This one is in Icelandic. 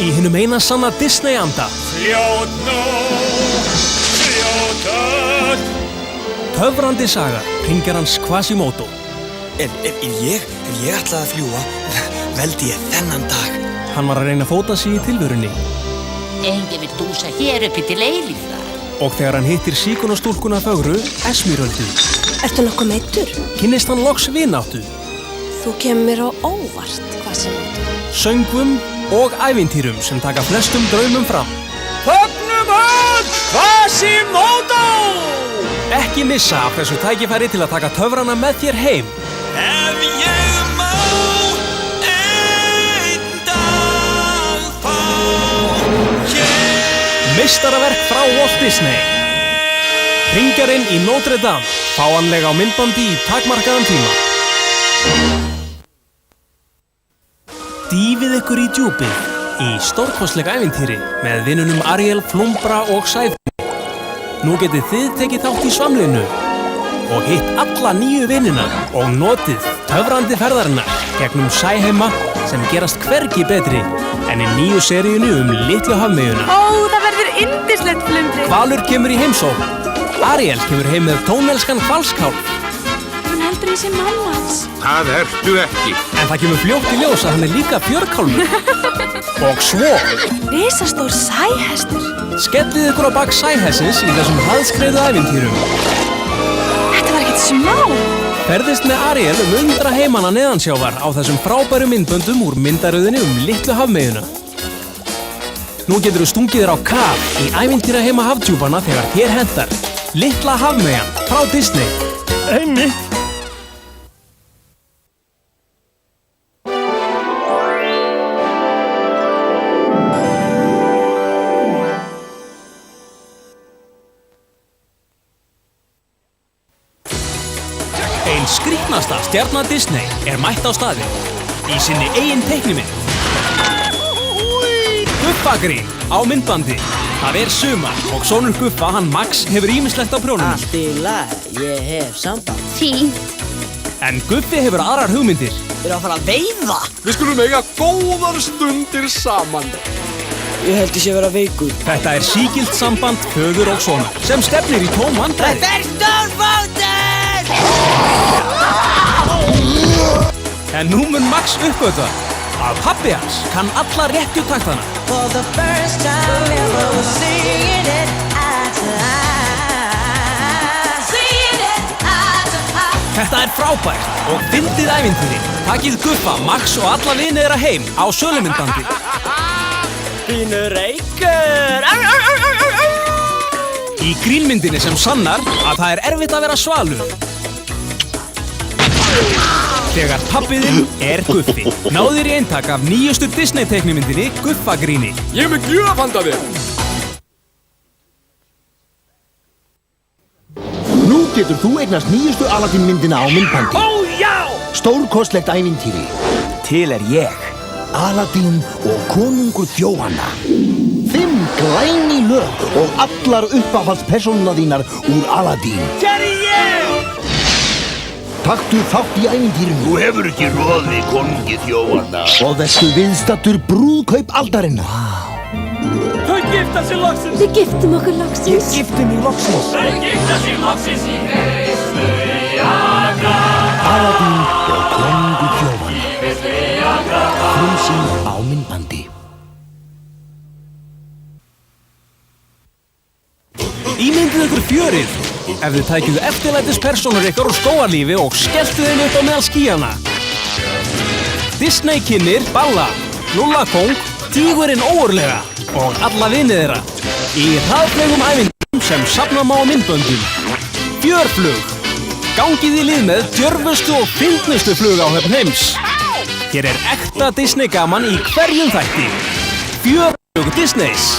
í hinum eina sanna Disney-anda. Fljót nú, fljót öll. Töfrandi saga hringjarans Quasimodo. Ef ég ætlaði að fljúga, veldi ég þennan dag. Hann var að reyna að fóta sig í tilverunni. Enginn vill dúsa hér uppi til eilífðar. Og þegar hann hittir síkunastúlkuna fögru, Esmeraldu, Ertu nokkuð meiddur? kynnist hann loks vináttu, Þú kemur mér á óvart, Quasimodo. söngvum og ævintýrum sem taka flestum draumum fram. Fögnum öll, Quasimodo! Ekki missa af þessu tækifæri til að taka töfrana með þér heim. Ef ég má einn dag fá Meistaraverk frá Walt Disney. Hringjarinn í Notre Dame, fáanlega á myndbandi í takmarkaðan tíma. Dýfið ykkur í djúpið í stórkostlega ævintýri með vinunum Ariel, Flumbra og Sæfni. Nú getið þið tekið þátt í svamlinu og hitt alla nýju vinina og notið töfrandi ferðarinnar gegnum sæheima sem gerast hvergi betri en í nýju seríunni Litlu hafmeyjuna. Ó, það verður yndislegt, Flumbri. Hvalur kemur í heimsókn. Ariel kemur heim með tónelskan hvalskálf. Hún heldur í sig mamma hans. Það ertu ekki. En það kemur fljótt í ljós að hann er líka fjörkálfur. Og svo Risastór sæhestur. skellið ykkur á bak sæhessins í þessum hraðskreiðu ævintýrum. Þetta var ekkert smá. Ferðist með Ariel undra heimana neðansjávar á þessum frábæru myndböndum úr myndaröðinni Litlu hafmeyjuna. Nú geturðu stungið þér á kaf í ævintýra heima hafdjúpana þegar þér hentar. Litla hafmeyjan frá Disney. Einmitt. Ein skrýtnasta stjarna Disney er mætt á staðinn í sinni eigin teiknimynd. Guffagrín á myndbandi. Það er sumar og sonur Guffa, hann Max, hefur ýmislegt á prjónunum. Allt í lagi, ég hef samband. Fín. En Guffi hefur aðrar hugmyndir. Við erum að fara að veiða. Við skulum eiga góðar stundir saman. Ég held ég sé vera veikur. Þetta er sígilt samband föður og sonar sem stefnir í tóm vandræði. Þetta er stórfótur! En nú mun Max uppgötva að pabbi hans kann alla réttu taktana. For the first time ever we're seeing it eye to eye. Seeing it eye to eye. Þetta er frábært og fyndið ævintýri. Takið Guffa, Max og alla vini þeirra heim á sölumyndbandi. Pínu reykur. Í grínmyndinni sem sannar að það er erfitt að vera svalur. Þegar pabbiðinn er Guffi. Náðir í eintak af nýjustu Disney-teiknimyndinni Guffagríni. Ég er með gjöf handa þér. Nú getur þú eignast nýjustu Aladdin-myndina á myndbandi. Ó, já! Stórkostlegt ævintýri. Til er ég, Aladdin og konungur þjóhanna. 5 glæni lög og allar uppáhaldspersónuna þínar úr Aladdin. Hér er ég! Taktu þátt í ævintýrinu. Þú hefur ekki roð við konungi þjófanna. Og vertu viðstattur brúðkaup aldarinnar. Þau gifta sér loksins. Við giftum okkur loksins. Giftu mig loksins. Þau gifta sér loksins í veislu í Agra. Aladdin og konungur þjófanna. Í veislu í Agra. Frumsýnd á myndbandi. Ímyndið ykkur fjörið ef þið tækjuðu eftirlætispersónur ykkar úr skógarlífi og skelltu þeim upp á meðal skýjana. Disney kynnir Balla, Lúlla Kóng, Tígurinn ógurlega og alla vinið þeirra í hraðflugum ævintýrum sem safna má á myndböndum. Fjörflug. Gangið í lið með djörfustu og fyndnustu flugáhöfn heims. Hér er ekta Disney gaman í hverjum þætti. Fjörflug Disneys.